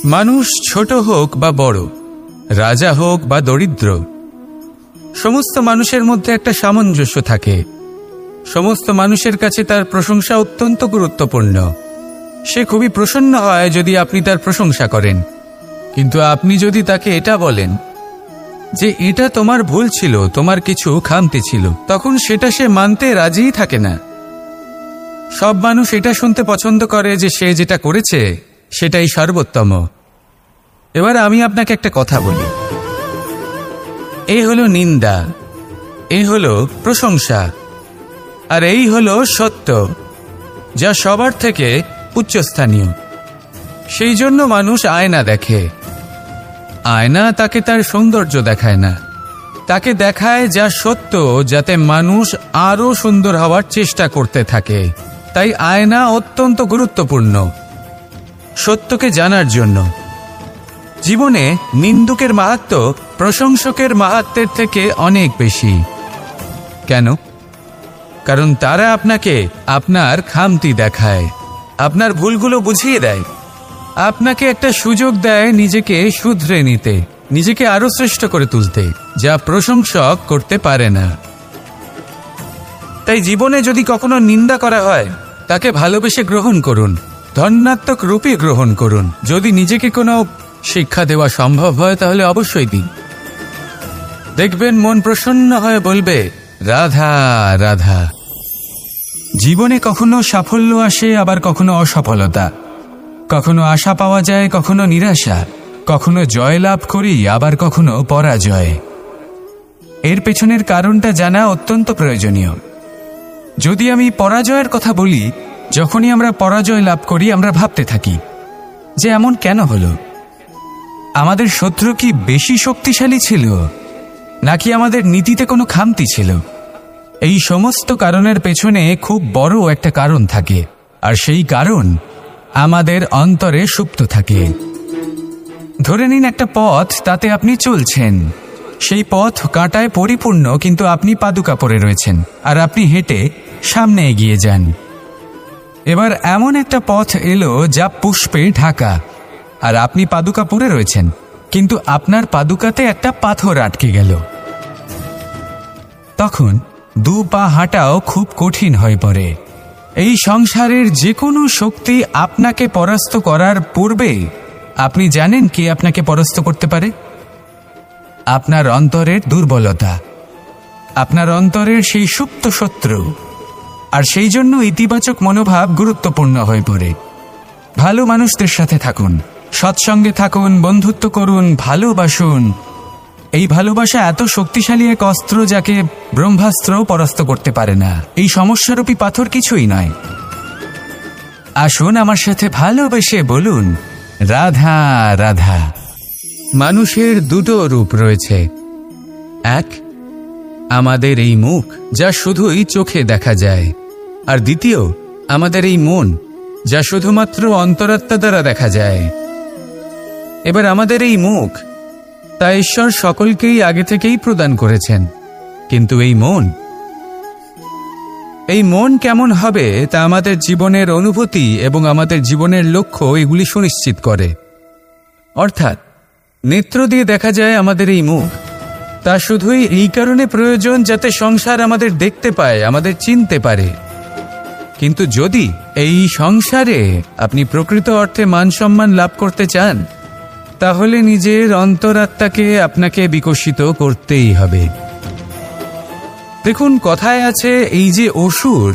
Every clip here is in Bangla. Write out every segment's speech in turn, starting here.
মানুষ ছোট হোক বা বড়, রাজা হোক বা দরিদ্র, সমস্ত মানুষের মধ্যে একটা সামঞ্জস্য থাকে। সমস্ত মানুষের কাছে তার প্রশংসা অত্যন্ত গুরুত্বপূর্ণ। সে খুবই প্রসন্ন হয় যদি আপনি তার প্রশংসা করেন, কিন্তু আপনি যদি তাকে এটা বলেন যে এটা তোমার ভুল ছিল, তোমার কিছু খামতি ছিল, তখন সেটা সে মানতে রাজিই থাকে না। সব মানুষ এটা শুনতে পছন্দ করে যে সে যেটা করেছে সেটাই সর্বোত্তম। এবার আমি আপনাকে একটা কথা বলি, এ হলো নিন্দা, এ হলো প্রশংসা, আর এই হলো সত্য, যা সবার থেকে উচ্চস্থানীয়। সেই জন্য মানুষ আয়না দেখে। আয়না তাকে তার সৌন্দর্য দেখায় না, তাকে দেখায় যা সত্য, যাতে মানুষ আরো সুন্দর হওয়ার চেষ্টা করতে থাকে। তাই আয়না অত্যন্ত গুরুত্বপূর্ণ সত্যকে জানার জন্য। জীবনে নিন্দুকের মাহাত্ম্য প্রশংসকের মাহাত্ম্যের থেকে অনেক বেশি। কেন? কারণ তারা আপনাকে আপনার খামতি দেখায়, আপনার ভুলগুলো বুঝিয়ে দেয়, আপনাকে একটা সুযোগ দেয় নিজেকে শুধরে নিতে, নিজেকে আরো শ্রেষ্ঠ করে তুলতে, যা প্রশংসক করতে পারে না। তাই জীবনে যদি কখনো নিন্দা করা হয়, তাকে ভালোবেসে গ্রহণ করুন, ধন্যাত্মক রূপে গ্রহণ করুন। যদি নিজেকে কোনো শিক্ষা দেওয়া সম্ভব হয় তাহলে অবশ্যই দিন। দেখবেন মন প্রসন্ন হয়ে বলবে, রাধা রাধা। জীবনে কখনো সাফল্য আসে, আবার কখনো অসফলতা, কখনো আশা পাওয়া যায়, কখনো নিরাশা, কখনো জয় লাভ করি, আবার কখনো পরাজয়। এর পেছনের কারণটা জানা অত্যন্ত প্রয়োজনীয়। যদি আমি পরাজয়ের কথা বলি, যখনই আমরা পরাজয় লাভ করি আমরা ভাবতে থাকি যে এমন কেন হলো? আমাদের শত্রু কি বেশি শক্তিশালী ছিল, নাকি আমাদের নীতিতে কোনো খামতি ছিল? এই সমস্ত কারণের পেছনে খুব বড় একটা কারণ থাকে, আর সেই কারণ আমাদের অন্তরে সুপ্ত থাকে। ধরে নিন একটা পথ, তাতে আপনি চলছেন, সেই পথ কাঁটায় পরিপূর্ণ, কিন্তু আপনি পাদুকা পরে রয়েছেন আর আপনি হেঁটে সামনে এগিয়ে যান। এবার এমন একটা পথ এলো যা পুষ্পে ঢাকা, আর আপনি পাদুকা পরে রয়েছেন, কিন্তু আপনার পাদুকাতে একটা পাথর আটকে গেল। তখন দু পা হাঁটাও খুব কঠিন হয়ে পড়ে। এই সংসারের যে কোনো শক্তি আপনাকে পরাস্ত করার পূর্বে আপনি জানেন কে আপনাকে পরাস্ত করতে পারে? আপনার অন্তরের দুর্বলতা, আপনার অন্তরের সেই সুপ্ত শত্রু। আর সেই জন্য ইতিবাচক মনোভাব গুরুত্বপূর্ণ হয়ে পড়ে। ভালো মানুষদের সাথে থাকুন, সৎসঙ্গে থাকুন, বন্ধুত্ব করুন, ভালোবাসুন। এই ভালোবাসা এত শক্তিশালী এক অস্ত্র যাকে ব্রহ্মাস্ত্রও পরাস্ত করতে পারে না। এই সমস্যারূপী পাথর কিছুই নয়। আসুন আমার সাথে ভালোবেসে বলুন, রাধা রাধা। মানুষের দুটো রূপ রয়েছে। এক, আমাদের এই মুখ, যা শুধুই চোখে দেখা যায়, আর দ্বিতীয় আমাদের এই মন, যা শুধুমাত্র অন্তরাত্মা দ্বারা দেখা যায়। এবার আমাদের এই মুখ, তা ঈশ্বর সকলকেই আগে থেকেই প্রদান করেছেন, কিন্তু এই মন কেমন হবে তা আমাদের জীবনের অনুভূতি এবং আমাদের জীবনের লক্ষ্য এগুলি সুনিশ্চিত করে। অর্থাৎ নেত্র দিয়ে দেখা যায় আমাদের এই মুখ, তা শুধুই এই কারণে প্রয়োজন যাতে সংসার আমাদের দেখতে পায়, আমাদের চিনতে পারে। কিন্তু যদি এই সংসারে আপনি প্রকৃত অর্থে মান সম্মান লাভ করতে চান, তাহলে নিজের অন্তরাত্মাকে আপনাকে বিকশিত করতেই হবে। দেখুন, কথায় আছে এই যে অসুর,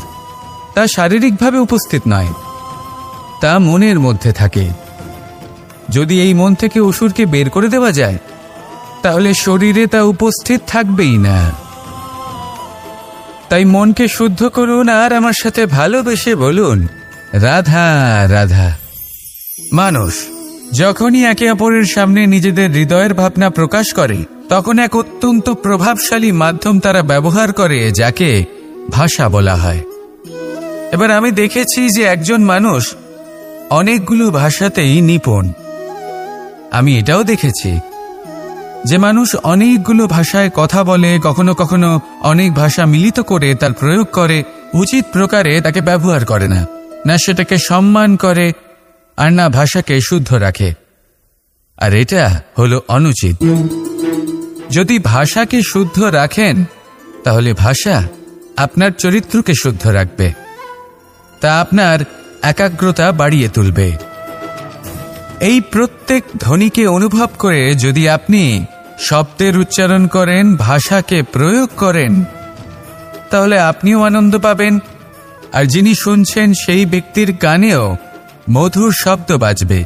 তা শারীরিকভাবে উপস্থিত নয়, তা মনের মধ্যে থাকে। যদি এই মন থেকে অসুরকে বের করে দেওয়া যায়, তাহলে শরীরে তা উপস্থিত থাকবেই না। তাই মনকে শুদ্ধ করুন আর আমার সাথে ভালোবেসে বলুন, রাধা রাধা। মানুষ যখনই একে অপরের সামনে নিজেদের হৃদয়ের ভাবনা প্রকাশ করে, তখন এক অত্যন্ত প্রভাবশালী মাধ্যম তারা ব্যবহার করে, যাকে ভাষা বলা হয়। এবার আমি দেখেছি যে একজন মানুষ অনেকগুলো ভাষাতেই নিপুণ। আমি এটাও দেখেছি যে মানুষ অনেকগুলো ভাষায় কথা বলে, কখনো কখনো অনেক ভাষা মিলিত করে তার প্রয়োগ করে, উচিত প্রকারে তাকে ব্যবহার করে না, না সেটাকে সম্মান করে, আর না ভাষাকে শুদ্ধ রাখে। আর এটা হলো অনুচিত। যদি ভাষাকে শুদ্ধ রাখেন তাহলে ভাষা আপনার চরিত্রকে শুদ্ধ রাখবে, তা আপনার একাগ্রতা বাড়িয়ে তুলবে। এই প্রত্যেক ধ্বনিকে অনুভব করে যদি আপনি শব্দের উচ্চারণ করেন, ভাষাকে প্রয়োগ করেন, তাহলে আপনিও আনন্দ পাবেন, আর যিনি শুনছেন সেই ব্যক্তির কানেও মধুর শব্দ বাজবে।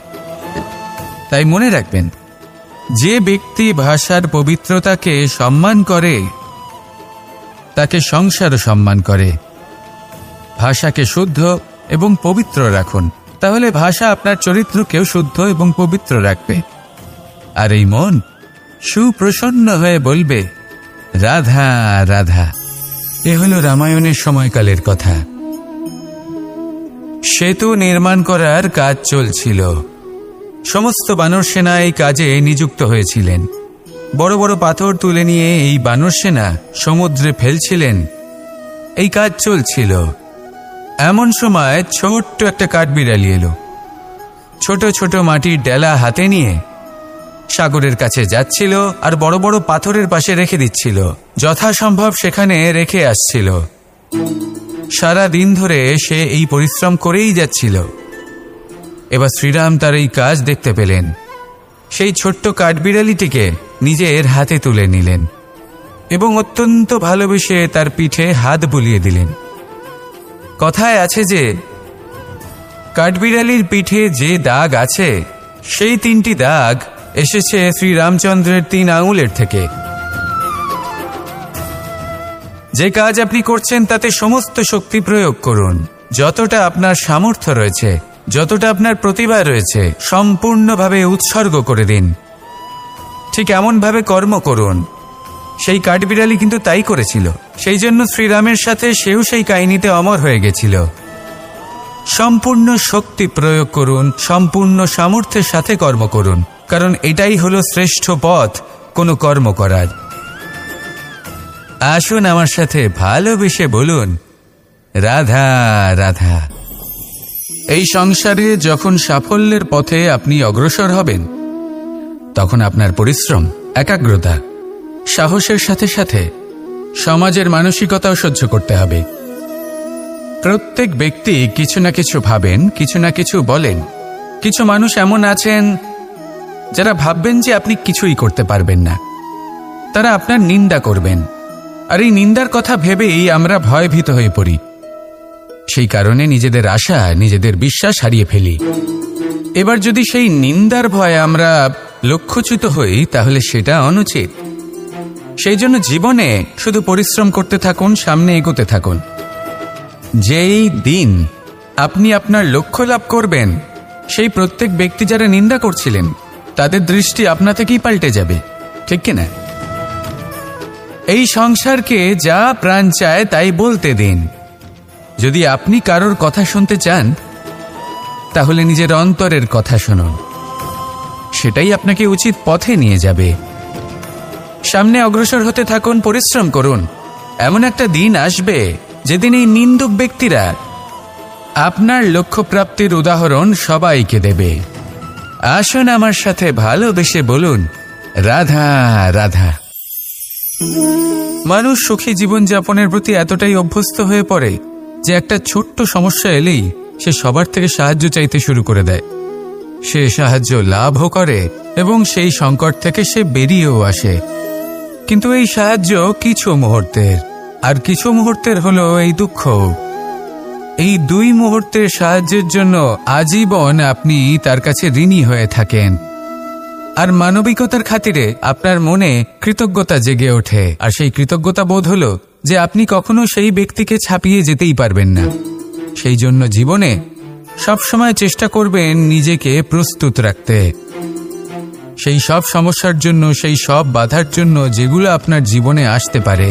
তাই মনে রাখবেন, যে ব্যক্তি ভাষার পবিত্রতাকে সম্মান করে তাকে সংসারও সম্মান করে। ভাষাকে শুদ্ধ এবং পবিত্র রাখুন, তাহলে ভাষা আপনার চরিত্রকেও শুদ্ধ এবং পবিত্র রাখবে। আর এই মন সুপ্রসন্ন হয়ে বলবে, রাধা রাধা। এ হলো রামায়ণের সময়কালের কথা। সেতু নির্মাণ করার কাজ চলছিল। সমস্ত বানর সেনা এই কাজে নিযুক্ত হয়েছিলেন। বড় বড় পাথর তুলে নিয়ে এই বানর সেনা সমুদ্রে ফেলছিলেন। এই কাজ চলছিল। এমন সময় ছোট্ট একটা কাঠবিড়ালি এলো। ছোট ছোট মাটির ডেলা হাতে নিয়ে সাগরের কাছে যাচ্ছিল আর বড় বড় পাথরের পাশে রেখে দিচ্ছিল, যথাসম্ভব সেখানে রেখে আসছিল। সারা দিন ধরে সে এই পরিশ্রম করেই যাচ্ছিল। এবার শ্রীরাম তার এই কাজ দেখতে পেলেন। সেই ছোট্ট কাঠবিড়ালিটিকে নিজের হাতে তুলে নিলেন এবং অত্যন্ত ভালোবেসে তার পিঠে হাত বুলিয়ে দিলেন। কথায় আছে যে কাঠবিড়ালির পিঠে যে দাগ আছে, সেই 3টি দাগ এসেছে শ্রীরামচন্দ্রের 3 আঙুলের থেকে। যে কাজ আপনি করছেন তাতে সমস্ত শক্তি প্রয়োগ করুন। যতটা আপনার সামর্থ্য রয়েছে, যতটা আপনার প্রতিভা রয়েছে, সম্পূর্ণভাবে উৎসর্গ করে দিন। ঠিক এমনভাবে কর্ম করুন। সেই কাঠবিড়ালি কিন্তু তাই করেছিল। সেই জন্য শ্রীরামের সাথে সেও সেই কাহিনীতে অমর হয়ে গেছিল। সম্পূর্ণ শক্তি প্রয়োগ করুন, সম্পূর্ণ সামর্থ্যের সাথে কর্ম করুন, কারণ এটাই হলো শ্রেষ্ঠ পথ কোনো কর্ম করার। আসুন আমার সাথে ভালোবেসে বলুন, রাধা রাধা। এই সংসারে যখন সাফল্যের পথে আপনি অগ্রসর হবেন, তখন আপনার পরিশ্রম, একাগ্রতা, সাহসের সাথে সাথে সমাজের মানসিকতাও সহ্য করতে হবে। প্রত্যেক ব্যক্তি কিছু না কিছু ভাবেন, কিছু না কিছু বলেন। কিছু মানুষ এমন আছেন যারা ভাববেন যে আপনি কিছুই করতে পারবেন না। তারা আপনার নিন্দা করবেন, আর এই নিন্দার কথা ভেবেই আমরা ভয়ভীত হয়ে পড়ি। সেই কারণে নিজেদের আশা, নিজেদের বিশ্বাস হারিয়ে ফেলি। এবার যদি সেই নিন্দার ভয়ে আমরা লক্ষ্যচ্যুত হই, তাহলে সেটা অনুচিত। সেই জন্য জীবনে শুধু পরিশ্রম করতে থাকুন, সামনে এগোতে থাকুন। যেই দিন আপনি আপনার লক্ষ্য লাভ করবেন, সেই প্রত্যেক ব্যক্তি যারা নিন্দা করছিলেন তাদের দৃষ্টি আপনা থেকেই পাল্টে যাবে, ঠিক কিনা? এই সংসারকে যা প্রাণ চায় তাই বলতে দিন। যদি আপনি কারোর কথা শুনতে চান, তাহলে নিজের অন্তরের কথা শুনুন। সেটাই আপনাকে উচিত পথে নিয়ে যাবে। সামনে অগ্রসর হতে থাকুন, পরিশ্রম করুন। এমন একটা দিন আসবে যেদিন এই নিন্দুক ব্যক্তিরা আপনার লক্ষ্যপ্রাপ্তির উদাহরণ সবাইকে দেবে। আসুন আমার সাথে ভালোবেসে বলুন, রাধা রাধা। মানুষ সুখী জীবনযাপনের প্রতি এতটাই অভ্যস্ত হয়ে পড়ে যে একটা ছোট্ট সমস্যা এলেই সে সবার থেকে সাহায্য চাইতে শুরু করে দেয়। সে সাহায্য লাভও করে এবং সেই সংকট থেকে সে বেরিয়েও আসে। কিন্তু এই সাহায্য কিছু মুহূর্তের, আর কিছু মুহূর্তের হলো এই দুঃখ। এই 2 মুহূর্তের সাহায্যের জন্য আজীবন আপনি তার কাছে ঋণী হয়ে থাকেন। আর মানবিকতার খাতিরে আপনার মনে কৃতজ্ঞতা জেগে ওঠে। আর সেই কৃতজ্ঞতা বোধ হলো যে আপনি কখনো সেই ব্যক্তিকে ছাপিয়ে যেতেই পারবেন না। সেই জন্য জীবনে সবসময় চেষ্টা করবেন নিজেকে প্রস্তুত রাখতে সেই সব সমস্যার জন্য, সেই সব বাধার জন্য যেগুলো আপনার জীবনে আসতে পারে।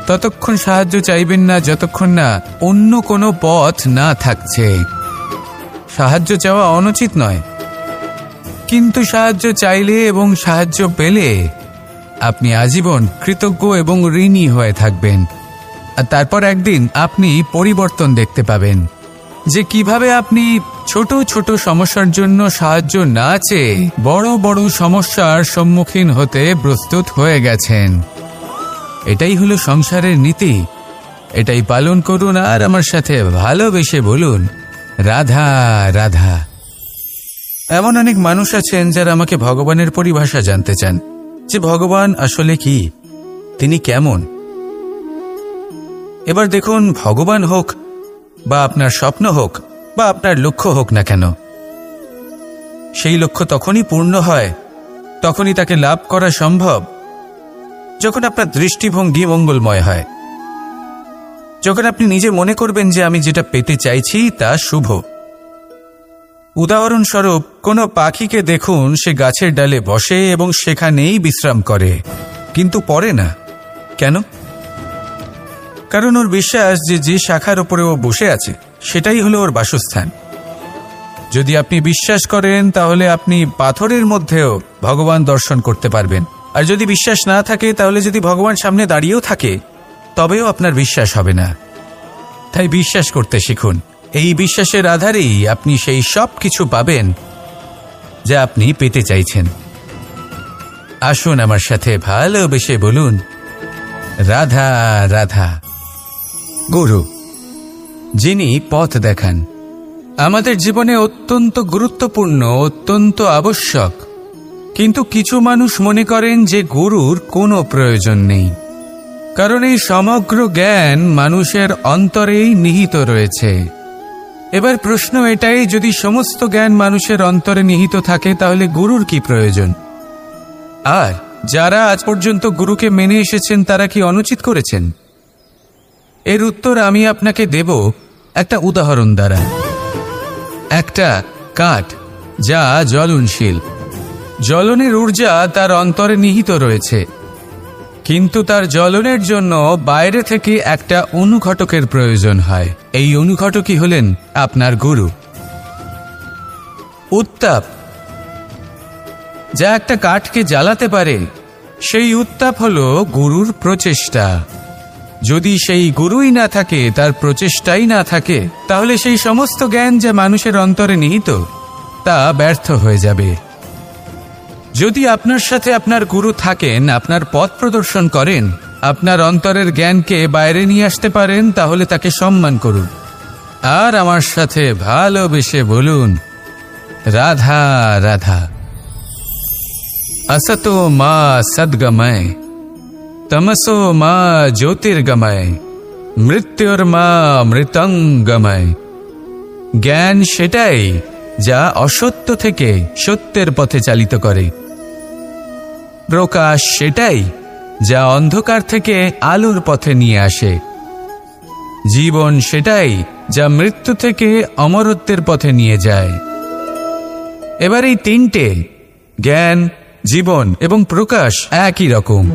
ততক্ষণ সাহায্য চাইবেন না যতক্ষণ না অন্য কোনো পথ না থাকছে। সাহায্য চাওয়া অনুচিত নয়, কিন্তু সাহায্য চাইলে এবং সাহায্য পেলে আপনি আজীবন কৃতজ্ঞ এবং ঋণী হয়ে থাকবেন। আর তারপর একদিন আপনি পরিবর্তন দেখতে পাবেন। যে কিভাবে আপনি ছোট ছোট সমস্যার জন্য সাহায্য না চেয়ে বড় বড় সমস্যার সম্মুখীন হতে প্রস্তুত হয়ে গেছেন। এটাই হলো সংসারের নীতি। এটাই পালন করুন আর আমার সাথে ভালোবেসে বলুন, রাধা রাধা। এমন অনেক মানুষ আছেন যারা আমাকে ভগবানের পরিভাষা জানতে চান, যে ভগবান আসলে কি, তিনি কেমন। এবার দেখুন, ভগবান হোক বা আপনার স্বপ্ন হোক বা আপনার লক্ষ্য হোক না কেন, সেই লক্ষ্য তখনই পূর্ণ হয়, তখনই তাকে লাভ করা সম্ভব যখন আপনার দৃষ্টিভঙ্গি মঙ্গলময় হয়, যখন আপনি নিজে মনে করবেন যে আমি যেটা পেতে চাইছি তা শুভ। উদাহরণস্বরূপ, কোনো পাখিকে দেখুন, সে গাছের ডালে বসে এবং সেখানেই বিশ্রাম করে, কিন্তু পড়ে না। কেন? কারণ ওর বিশ্বাস যে যে শাখার উপরে ও বসে আছে সেটাই হলো ওর বাসস্থান। যদি আপনি বিশ্বাস করেন তাহলে আপনি পাথরের মধ্যেও ভগবান দর্শন করতে পারবেন। আর যদি বিশ্বাস না থাকে, তাহলে যদি ভগবান সামনে দাঁড়িয়েও থাকে তবেও আপনার বিশ্বাস হবে না। তাই বিশ্বাস করতে শিখুন। এই বিশ্বাসের আধারেই আপনি সেই সব কিছু পাবেন যা আপনি পেতে চাইছেন। আসুন আমার সাথে ভালোবেসে বলুন, রাধা রাধা। গুরু, যিনি পথ দেখান, আমাদের জীবনে অত্যন্ত গুরুত্বপূর্ণ, অত্যন্ত আবশ্যক। কিন্তু কিছু মানুষ মনে করেন যে গুরুর কোনো প্রয়োজন নেই, কারণ এই সমগ্র জ্ঞান মানুষের অন্তরেই নিহিত রয়েছে। এবার প্রশ্ন এটাই, যদি সমস্ত জ্ঞান মানুষের অন্তরে নিহিত থাকে তাহলে গুরুর কি প্রয়োজন? আর যারা আজ পর্যন্ত গুরুকে মেনে এসেছেন তারা কি অনুচিত করেছেন? এর উত্তর আমি আপনাকে দেব একটা উদাহরণ দ্বারা। একটা কাঠ যা জ্বলনশীল, জ্বলনের ঊর্জা তার অন্তরে নিহিত রয়েছে, কিন্তু তার জ্বলনের জন্য বাইরে থেকে একটা অনুঘটকের প্রয়োজন হয়। এই অনুঘটকই হলেন আপনার গুরু। উত্তাপ যা একটা কাঠকে জ্বালাতে পারে, সেই উত্তাপ হলো গুরুর প্রচেষ্টা। যদি সেই গুরুই না থাকে, তার প্রচেষ্টাই না থাকে, তাহলে সেই সমস্ত জ্ঞান যা মানুষের অন্তরে নিহিত তা ব্যর্থ হয়ে যাবে। যদি আপনার সাথে আপনার গুরু থাকেন, আপনার পথ প্রদর্শন করেন, আপনার অন্তরের জ্ঞানকে বাইরে নিয়ে আসতে পারেন, তাহলে তাকে সম্মান করুন আর আমার সাথে ভালোবেসে বলুন, রাধা রাধা। असतो मा सद्गमय, तमसो मा ज्योतिर्गमय, मृत्युर्मा मृतंगमय। জ্ঞান সেটাই যা অসত্য থেকে সত্যের পথে চালিত করে। প্রকাশ সেটাই যা অন্ধকার থেকে আলোর পথে নিয়ে আসে। জীবন সেটাই যা মৃত্যু থেকে অমরত্বের পথে নিয়ে যায়। এবার এই তিনটে, জ্ঞান, জীবন এবং প্রকাশ, একই রকম।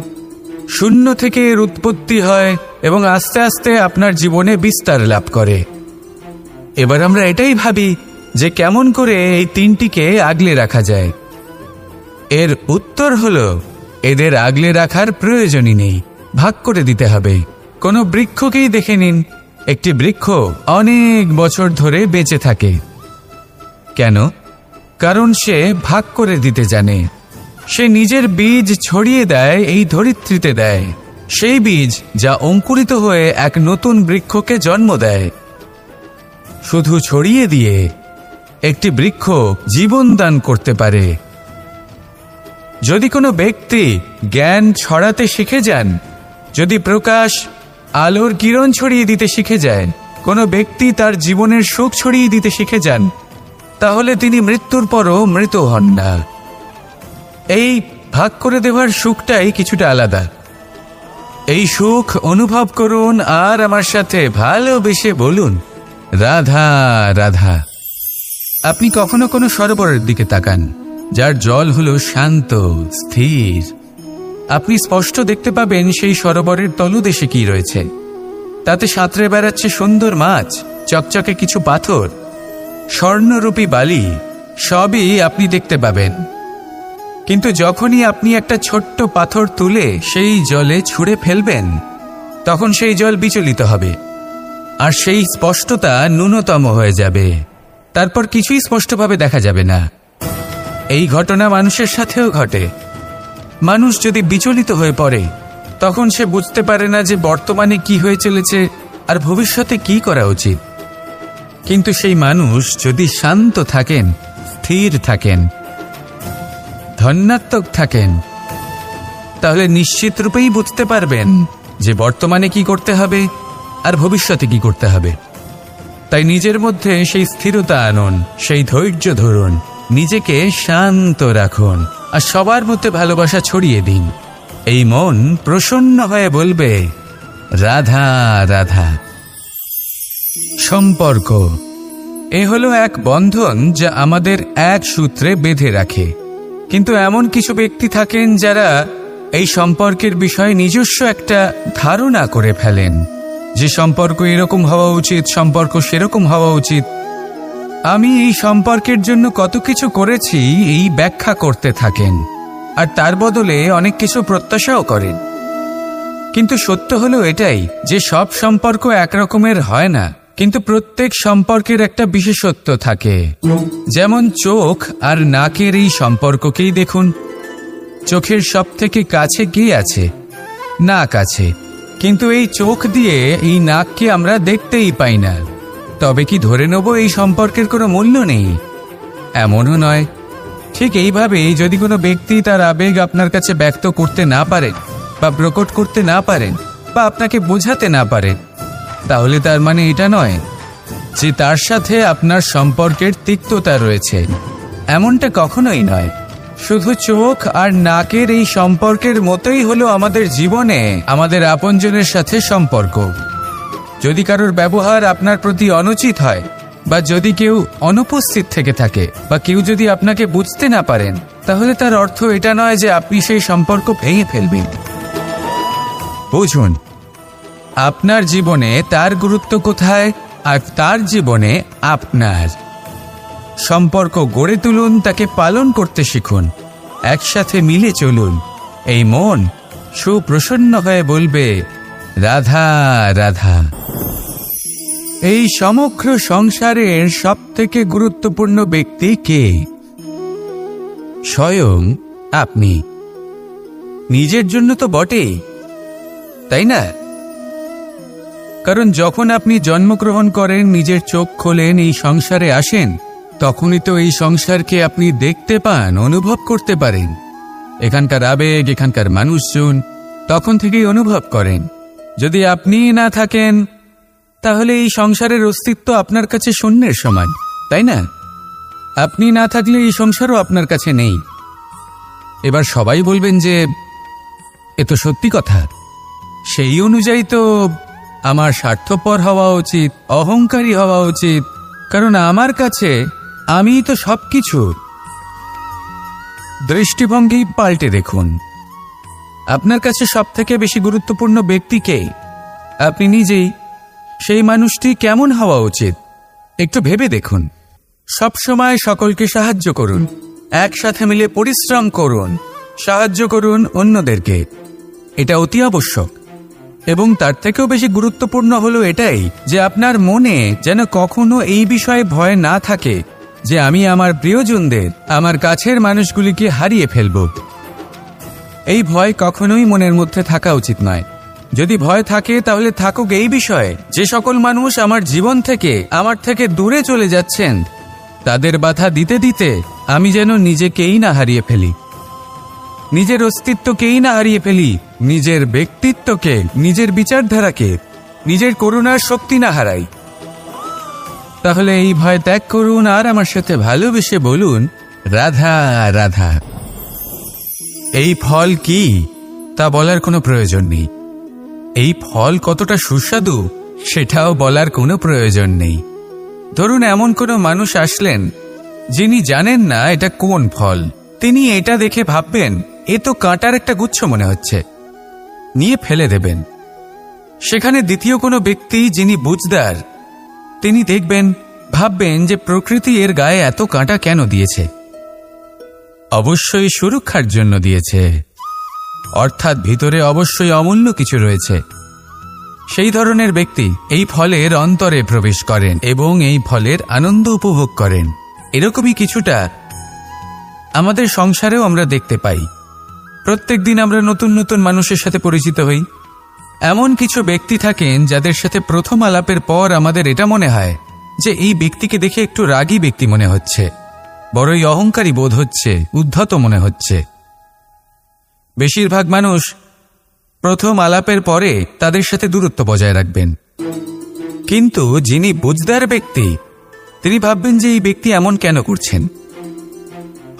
শূন্য থেকে এর উৎপত্তি হয় এবং আস্তে আস্তে আপনার জীবনে বিস্তার লাভ করে। এবার আমরা এটাই ভাবি যে কেমন করে এই তিনটিকে আগলে রাখা যায়। এর উত্তর হলো, এদের আগলে রাখার প্রয়োজনই নেই, ভাগ করে দিতে হবে। কোনো বৃক্ষকেই দেখে নিন, একটি বৃক্ষ অনেক বছর ধরে বেঁচে থাকে। কেন? কারণ সে ভাগ করে দিতে জানে। সে নিজের বীজ ছড়িয়ে দেয়, এই ধরিত্রীতে দেয়, সেই বীজ যা অঙ্কুরিত হয়ে এক নতুন বৃক্ষকে জন্ম দেয়। শুধু ছড়িয়ে দিয়ে একটি বৃক্ষ জীবন দান করতে পারে। যদি কোনো ব্যক্তি জ্ঞান ছড়াতে শিখে যান, যদি প্রকাশ, আলোর কিরণ ছড়িয়ে দিতে শিখে যায়, কোনো ব্যক্তি তার জীবনের সুখ ছড়িয়ে দিতে শিখে যান, তাহলে তিনি মৃত্যুর পরও মৃত হন না। এই ভাগ করে দেওয়ার সুখটাই কিছুটা আলাদা। এই সুখ অনুভব করুন আর আমার সাথে ভালোবেসে বলুন, রাধা রাধা। আপনি কখনো কোনো সরোবরের দিকে তাকান, যার জল হলো শান্ত, স্থির। আপনি স্পষ্ট দেখতে পাবেন সেই সরোবরের তলদেশে কি রয়েছে। তাতে সাঁতরে বেড়াচ্ছে সুন্দর মাছ, চকচকে কিছু পাথর, স্বর্ণরূপী বালি, সবই আপনি দেখতে পাবেন। কিন্তু যখনই আপনি একটা ছোট্ট পাথর তুলে সেই জলে ছুঁড়ে ফেলবেন, তখন সেই জল বিচলিত হবে। আর সেই স্পষ্টতা ন্যূনতম হয়ে যাবে। তারপর কিছুই স্পষ্টভাবে দেখা যাবে না। এই ঘটনা মানুষের সাথেও ঘটে। মানুষ যদি বিচলিত হয়ে পড়ে, তখন সে বুঝতে পারে না যে বর্তমানে কি হয়ে চলেছে আর ভবিষ্যতে কি করা উচিত। কিন্তু সেই মানুষ যদি শান্ত থাকেন, স্থির থাকেন, ধন্যাত্মক থাকেন, তাহলে নিশ্চিত রূপেই বুঝতে পারবেন যে বর্তমানে কি করতে হবে আর ভবিষ্যতে কি করতে হবে। তাই নিজের মধ্যে সেই স্থিরতা আনুন, সেই ধৈর্য ধরুন, নিজেকে শান্ত রাখুন আর সবার মধ্যে ভালোবাসা ছড়িয়ে দিন। এই মন প্রসন্ন হয়ে বলবে, রাধা রাধা। সম্পর্ক এ হলো এক বন্ধন যা আমাদের এক সূত্রে বেঁধে রাখে। কিন্তু এমন কিছু ব্যক্তি থাকেন যারা এই সম্পর্কের বিষয়ে নিজস্ব একটা ধারণা করে ফেলেন যে সম্পর্ক এরকম হওয়া উচিত, সম্পর্ক সেরকম হওয়া উচিত। আমি এই সম্পর্কের জন্য কত কিছু করেছি এই ব্যাখ্যা করতে থাকেন আর তার বদলে অনেক কিছু প্রত্যাশাও করেন। কিন্তু সত্য হলো এটাই যে সব সম্পর্ক একরকমের হয় না, কিন্তু প্রত্যেক সম্পর্কের একটা বিশেষত্ব থাকে। যেমন চোখ আর নাকের এই সম্পর্ককেই দেখুন। চোখের সব থেকে কাছে কে আছে? নাক আছে। কিন্তু এই চোখ দিয়ে এই নাককে আমরা দেখতেই পাই না। তবে কি ধরে নেব এই সম্পর্কের কোনো মূল্য নেই? এমনও নয়। ঠিক এইভাবেই যদি কোনো ব্যক্তি তার আবেগ আপনার কাছে ব্যক্ত করতে না পারেন বা প্রকট করতে না পারেন বা আপনাকে বোঝাতে না পারেন, তাহলে তার মানে এটা নয় যে তার সাথে আপনার সম্পর্কের তিক্ততা রয়েছে। এমনটা কখনোই নয়। শুধু চোখ আর নাকের এই সম্পর্কের মতোই হলো আমাদের জীবনে আমাদের আপনজনের সাথে সম্পর্ক। যদি কারোর ব্যবহার আপনার প্রতি অনুচিত হয় বা যদি কেউ অনুপস্থিত থেকে থাকে বা কেউ যদি আপনাকে বুঝতে না পারেন, তাহলে তার অর্থ এটা নয় যে আপনি সেই সম্পর্ক ভেঙে ফেলবেন। বুঝুন, আপনার জীবনে তার গুরুত্ব কোথায় আর তার জীবনে আপনার। সম্পর্ক গড়ে তুলুন, তাকে পালন করতে শিখুন, একসাথে মিলে চলুন। এই মন সুপ্রসন্ন হয়ে বলবে, রাধা রাধা। এই সমগ্র সংসারের সবথেকে গুরুত্বপূর্ণ ব্যক্তি কে? স্বয়ং আপনি। নিজের জন্য তো বটেই, তাই না? কারণ যখন আপনি জন্মগ্রহণ করেন, নিজের চোখ খোলেন, এই সংসারে আসেন, তখনই তো এই সংসারকে আপনি দেখতে পান, অনুভব করতে পারেন। এখানকার আবেগ, এখানকার মানুষজন তখন থেকেই অনুভব করেন। যদি আপনি না থাকেন, তাহলে এই সংসারের অস্তিত্ব আপনার কাছে শূন্যের সমান, তাই না? আপনি না থাকলে এই সংসারও আপনার কাছে নেই। এবার সবাই বলবেন যে এ তো সত্যি কথা। সেই অনুযায়ী তো আমার স্বার্থপর হওয়া উচিত, অহংকারী হওয়া উচিত, কারণ আমার কাছে আমিই তো সবকিছু। দৃষ্টিভঙ্গি পাল্টে দেখুন। আপনার কাছে সবথেকে বেশি গুরুত্বপূর্ণ ব্যক্তি কে? আপনি নিজেই। সেই মানুষটি কেমন হওয়া উচিত একটু ভেবে দেখুন। সবসময় সকলকে সাহায্য করুন, একসাথে মিলে পরিশ্রম করুন, সাহায্য করুন অন্যদেরকে। এটা অতি আবশ্যক। এবং তার থেকেও বেশি গুরুত্বপূর্ণ হলো এটাই যে আপনার মনে যেন কখনো এই বিষয়ে ভয় না থাকে যে আমি আমার প্রিয়জনদের, আমার কাছের মানুষগুলিকে হারিয়ে ফেলব। এই ভয় কখনোই মনের মধ্যে থাকা উচিত নয়। যদি ভয় থাকে তাহলে থাকুক এই বিষয়ে যে সকল মানুষ আমার জীবন থেকে, আমার থেকে দূরে চলে যাচ্ছেন, তাদের বাধা দিতে দিতে আমি যেন নিজেকেই না হারিয়ে ফেলি, নিজের অস্তিত্বকেই না হারিয়ে ফেলি, নিজের ব্যক্তিত্বকে, নিজের বিচারধারাকে, নিজের করুণার শক্তি না হারাই। তাহলে এই ভয় ত্যাগ করুন আর আমার সাথে ভালোবেসে বলুন, রাধা রাধা। এই ফল কি তা বলার কোনো প্রয়োজন নেই। এই ফল কতটা সুস্বাদু সেটাও বলার কোনো প্রয়োজন নেই। ধরুন এমন কোনো মানুষ আসলেন যিনি জানেন না এটা কোন ফল। তিনি এটা দেখে ভাববেন এ তো কাঁটার একটা গুচ্ছ মনে হচ্ছে, নিয়ে ফেলে দেবেন। সেখানে দ্বিতীয় কোনো ব্যক্তি যিনি বুঝদার, তিনি দেখবেন, ভাববেন যে প্রকৃতি এর গায়ে এত কাঁটা কেন দিয়েছে? অবশ্যই সুরক্ষার জন্য দিয়েছে, অর্থাৎ ভিতরে অবশ্যই অমূল্য কিছু রয়েছে। সেই ধরনের ব্যক্তি এই ফলের অন্তরে প্রবেশ করেন এবং এই ফলের আনন্দ উপভোগ করেন। এরকমই কিছুটা আমাদের সংসারেও আমরা দেখতে পাই। প্রত্যেক দিন আমরা নতুন নতুন মানুষের সাথে পরিচিত হই। এমন কিছু ব্যক্তি থাকেন যাদের সাথে প্রথম আলাপের পর আমাদের এটা মনে হয় যে এই ব্যক্তিকে দেখে একটু রাগী ব্যক্তি মনে হচ্ছে, বড়ই অহংকারী বোধ হচ্ছে, উদ্ধত মনে হচ্ছে। বেশিরভাগ মানুষ প্রথম আলাপের পরে তাদের সাথে দূরত্ব বজায় রাখবেন, কিন্তু যিনি বুঝদার ব্যক্তি তিনি ভাববেন যে এই ব্যক্তি এমন কেন করছেন।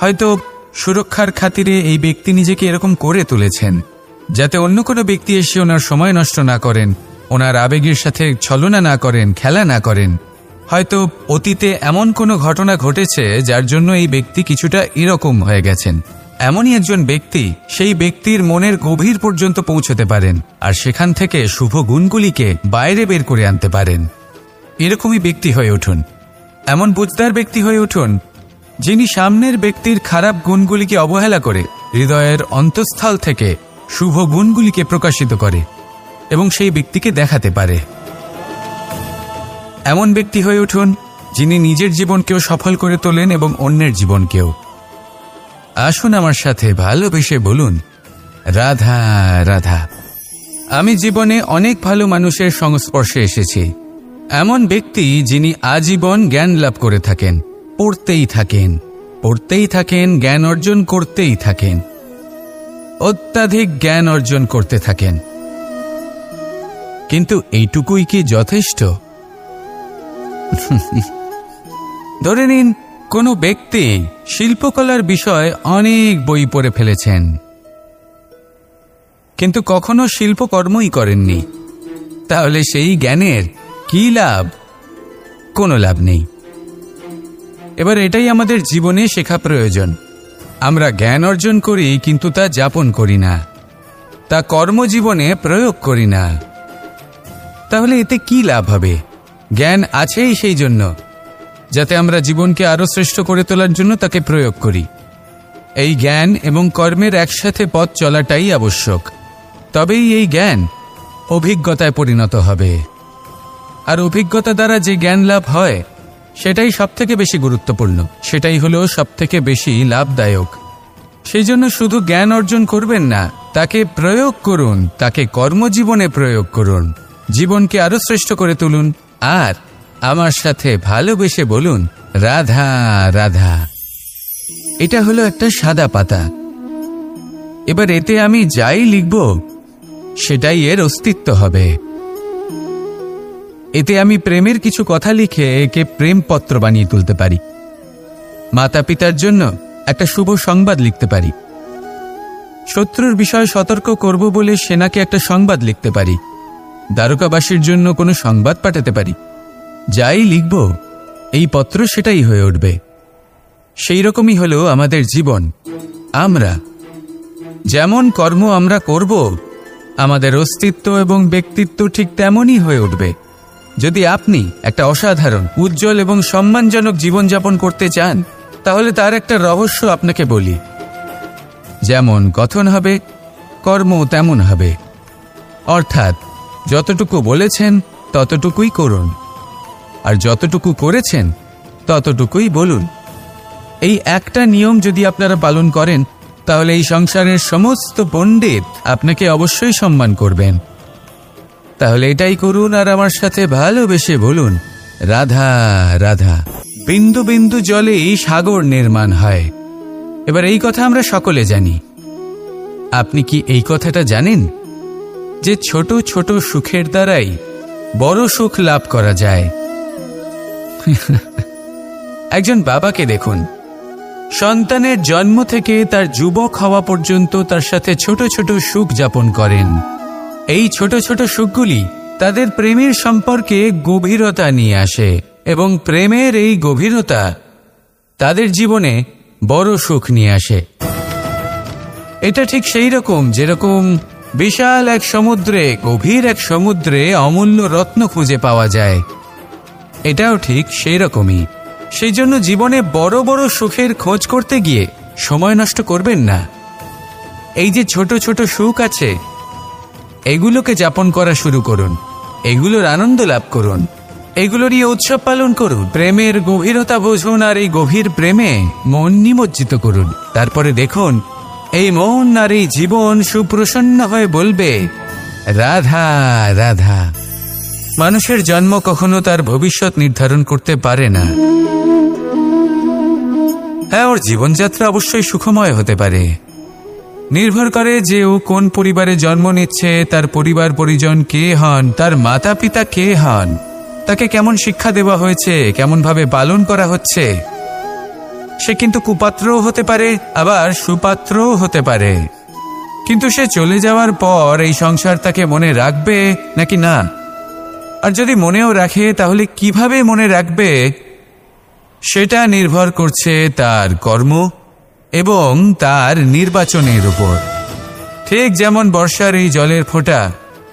হয়তো সুরক্ষার খাতিরে এই ব্যক্তি নিজেকে এরকম করে তুলেছেন যাতে অন্য কোনো ব্যক্তি এসে ওনার সময় নষ্ট না করেন, ওনার আবেগের সাথে ছলনা না করেন, খেলা না করেন। হয়তো অতীতে এমন কোনো ঘটনা ঘটেছে যার জন্য এই ব্যক্তি কিছুটা এরকম হয়ে গেছেন। এমনই একজন ব্যক্তি সেই ব্যক্তির মনের গভীর পর্যন্ত পৌঁছতে পারেন আর সেখান থেকে শুভ গুণগুলিকে বাইরে বের করে আনতে পারেন। এরকমই ব্যক্তি হয়ে উঠুন, এমন বুঝদার ব্যক্তি হয়ে উঠুন যিনি সামনের ব্যক্তির খারাপ গুণগুলিকে অবহেলা করে হৃদয়ের অন্তঃস্থল থেকে শুভ গুণগুলিকে প্রকাশিত করে এবং সেই ব্যক্তিকে দেখাতে পারে। এমন ব্যক্তি হয়ে উঠুন যিনি নিজের জীবনকেও সফল করে তোলেন এবং অন্যের জীবনকেও। আসুন আমার সাথে ভালোবেসে বলুন, রাধা রাধা। আমি জীবনে অনেক ভালো মানুষের সংস্পর্শে এসেছি। এমন ব্যক্তি যিনি আজীবন জ্ঞান লাভ করে থাকেন, পড়তেই থাকেন, পড়তেই থাকেন, জ্ঞান অর্জন করতেই থাকেন, অত্যাধিক জ্ঞান অর্জন করতে থাকেন। কিন্তু এইটুকুই কি যথেষ্ট? ধরে নিন কোনো ব্যক্তি শিল্পকলার বিষয়ে অনেক বই পড়ে ফেলেছেন, কিন্তু কখনো শিল্পকর্মই করেননি। তাহলে সেই জ্ঞানের কি লাভ? কোনো লাভ নেই। এবার এটাই আমাদের জীবনে শেখা প্রয়োজন। আমরা জ্ঞান অর্জন করি কিন্তু তা যাপন করি না, তা কর্মজীবনে প্রয়োগ করি না। তাহলে এতে কি লাভ হবে? জ্ঞান আছেই সেই জন্য যাতে আমরা জীবনকে আরো শ্রেষ্ঠ করে তোলার জন্য তাকে প্রয়োগ করি। এই জ্ঞান এবং কর্মের একসাথে পথ চলাটাই আবশ্যক। তবেই এই জ্ঞান অভিজ্ঞতায় পরিণত হবে। আর অভিজ্ঞতা দ্বারা যে জ্ঞান লাভ হয় সেটাই সবথেকে বেশি গুরুত্বপূর্ণ, সেটাই হলো সবথেকে বেশি লাভদায়ক। সেই জন্য শুধু জ্ঞান অর্জন করবেন না, তাকে প্রয়োগ করুন, তাকে কর্মজীবনে প্রয়োগ করুন, জীবনকে আরো শ্রেষ্ঠ করে তুলুন। আর আমার সাথে ভালোবেসে বলুন, রাধা রাধা। এটা হলো একটা সাদা পাতা। এবার এতে আমি যাই লিখব সেটাই এর অস্তিত্ব হবে। এতে আমি প্রেমের কিছু কথা লিখে একে প্রেমপত্র বানিয়ে তুলতে পারি। মাতা পিতার জন্য একটা শুভ সংবাদ লিখতে পারি। শত্রুর বিষয়ে সতর্ক করব বলে সেনাকে একটা সংবাদ লিখতে পারি। দ্বারকাবাসীর জন্য কোনো সংবাদ পাঠাতে পারি। যাই লিখব এই পত্র সেটাই হয়ে উঠবে। সেই রকমই হলো আমাদের জীবন। আমরা যেমন কর্ম আমরা করব, আমাদের অস্তিত্ব এবং ব্যক্তিত্ব ঠিক তেমনই হয়ে উঠবে। যদি আপনি একটা অসাধারণ, উজ্জ্বল এবং সম্মানজনক জীবনযাপন করতে চান, তাহলে তার একটা রহস্য আপনাকে বলি। যেমন কথন হবে, কর্ম তেমন হবে। অর্থাৎ যতটুকু বলেছেন ততটুকুই করুন, আর যতটুকু করেছেন ততটুকুই বলুন। এই একটা নিয়ম যদি আপনারা পালন করেন, তাহলে এই সংসারের সমস্ত পণ্ডিত আপনাকে অবশ্যই সম্মান করবেন। তাহলে এটাই করুন আর আমার সাথে ভালোবেসে বলুন, রাধা রাধা। বিন্দু বিন্দু জলেই সাগর নির্মাণ হয়। এবার এই কথা আমরা সকলে জানি। আপনি কি এই কথাটা জানেন যে ছোট ছোট সুখের দ্বারাই বড় সুখ লাভ করা যায়? একজন বাবাকে দেখুন, সন্তানের জন্ম থেকে তার যুবক হওয়া পর্যন্ত তার সাথে ছোট ছোট সুখ যাপন করেন। এই ছোট ছোট সুখগুলি তাদের প্রেমের সম্পর্কে গভীরতা নিয়ে আসে এবং প্রেমের এই গভীরতা তাদের জীবনে বড় সুখ নিয়ে আসে। এটা ঠিক সেই রকম যেরকম বিশাল এক সমুদ্রে, গভীর এক সমুদ্রে অমূল্য রত্ন খুঁজে পাওয়া যায়। এটাও ঠিক সেই রকমই। সেই জন্য জীবনে বড় বড় সুখের খোঁজ করতে গিয়ে সময় নষ্ট করবেন না। এই যে ছোট ছোট সুখ আছে, এগুলোকে যাপন করা শুরু করুন। এগুলোর আনন্দ লাভ করুন, এগুলোরই উৎসব পালন করুন, প্রেমের গভীরতা বুঝুন, আর এই গভীর প্রেমে মন নিমজ্জিত করুন। তারপরে দেখুন এই মন আর এই জীবন সুপ্রসন্ন হয়ে বলবে, রাধা রাধা। মানুষের জন্ম কখনো তার ভবিষ্যৎ নির্ধারণ করতে পারে না। হ্যাঁ, ওর জীবনযাত্রা অবশ্যই সুখময় হতে পারে, নির্ভর করে যে ও কোন পরিবারে জন্ম নিচ্ছে, তার পরিবার পরিজন কে হন, তার মাতা পিতা কে হন, তাকে কেমন শিক্ষা দেওয়া হয়েছে, কেমন ভাবে পালন করা হচ্ছে। সে কিন্তু কুপাত্রও হতে পারে, আবার সুপাত্রও হতে পারে। কিন্তু সে চলে যাওয়ার পর এই সংসার তাকে মনে রাখবে নাকি না, আর যদি মনেও রাখে তাহলে কিভাবে মনে রাখবে, সেটা নির্ভর করছে তার কর্ম এবং তার নির্বাচনের উপর। ঠিক যেমন বর্ষার এই জলের ফোঁটা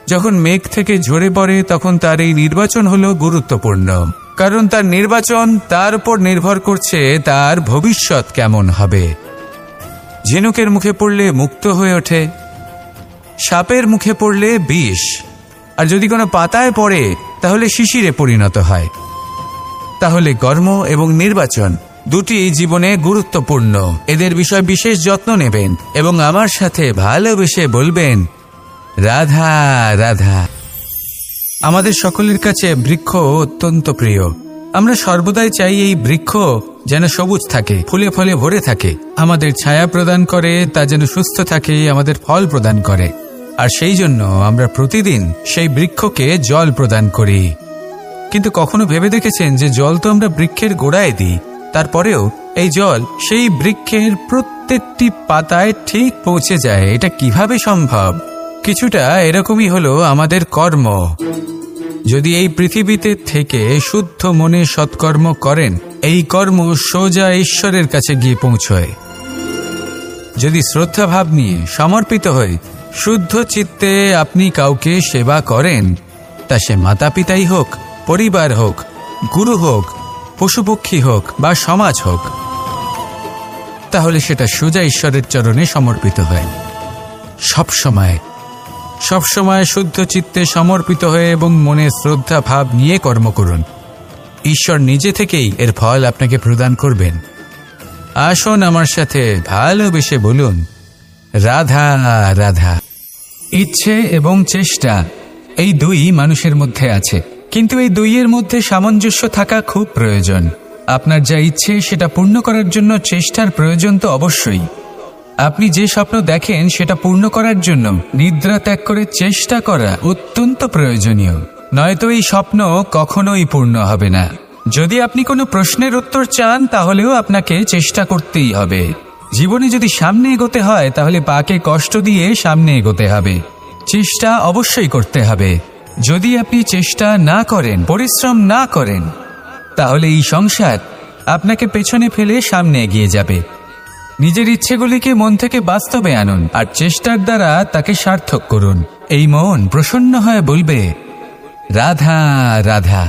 যখন মেঘ থেকে ঝরে পড়ে, তখন তার এই নির্বাচন হলো গুরুত্বপূর্ণ, কারণ তার নির্বাচন তার উপর নির্ভর করছে তার ভবিষ্যৎ কেমন হবে। ঝিনুকের মুখে পড়লে মুক্ত হয়ে ওঠে, সাপের মুখে পড়লে বিষ, আর যদি কোনো পাতায় পড়ে তাহলে শিশিরে পরিণত হয়। তাহলে কর্ম এবং নির্বাচন দুটি জীবনে গুরুত্বপূর্ণ। এদের বিষয় বিশেষ যত্ন নেবেন এবং আমার সাথে ভালোবেসে বলবেন, রাধা রাধা। আমাদের সকলের কাছে বৃক্ষ অত্যন্ত প্রিয়। আমরা সর্বদাই চাই এই বৃক্ষ যেন সবুজ থাকে, ফুলে ফলে ভরে থাকে, আমাদের ছায়া প্রদান করে, তা যেন সুস্থ থাকে, আমাদের ফল প্রদান করে। আর সেই জন্য আমরা প্রতিদিন সেই বৃক্ষকে জল প্রদান করি। কিন্তু কখনো ভেবে দেখেছেন যে জল তো আমরা বৃক্ষের গোড়ায় দিই, তারপরেও এই জল সেই বৃক্ষের প্রত্যেকটি পাতায় ঠিক পৌঁছে যায়? এটা কিভাবে সম্ভব? কিছুটা এরকমই হলো আমাদের কর্ম। যদি এই পৃথিবীতে থেকে শুদ্ধ মনে সৎকর্ম করেন, এই কর্ম সোজা ঈশ্বরের কাছে গিয়ে পৌঁছয়। যদি শ্রদ্ধা ভাব নিয়ে সমর্পিত হয়ে শুদ্ধ চিত্তে আপনি কাউকে সেবা করেন, তা সে মাতা পিতাই হোক, পরিবার হোক, গুরু হোক, পশুপক্ষী হোক বা সমাজ হোক, তাহলে সেটা সোজা ঈশ্বরের চরণে সমর্পিত হয়। সবসময় শুদ্ধ চিত্তে সমর্পিত হয়ে এবং মনে শ্রদ্ধা ভাব নিয়ে কর্ম করুন। ঈশ্বর নিজে থেকেই এর ফল আপনাকে প্রদান করবেন। আসুন আমার সাথে ভালোবেসে বলুন, রাধা রাধা। ইচ্ছে এবং চেষ্টা এই দুই মানুষের মধ্যে আছে, কিন্তু এই দুইয়ের মধ্যে সামঞ্জস্য থাকা খুব প্রয়োজন। আপনার যা ইচ্ছে সেটা পূর্ণ করার জন্য চেষ্টার প্রয়োজন তো অবশ্যই। আপনি যে স্বপ্ন দেখেন সেটা পূর্ণ করার জন্য নিদ্রা ত্যাগ করে চেষ্টা করা অত্যন্ত প্রয়োজনীয়, নয়তো এই স্বপ্ন কখনোই পূর্ণ হবে না। যদি আপনি কোনো প্রশ্নের উত্তর চান তাহলেও আপনাকে চেষ্টা করতেই হবে। জীবনে যদি সামনে এগোতে হয় তাহলে পাকে কষ্ট দিয়ে সামনে এগোতে হবে, চেষ্টা অবশ্যই করতে হবে। যদি আপনি চেষ্টা না করেন, পরিশ্রম না করেন, তাহলে এই সংসার আপনাকে পেছনে ফেলে সামনে এগিয়ে যাবে। নিজের ইচ্ছেগুলিকে মন থেকে বাস্তবে আনুন আর চেষ্টার দ্বারা তাকে সার্থক করুন। এই মন প্রসন্ন হয়ে বলবে, রাধা রাধা।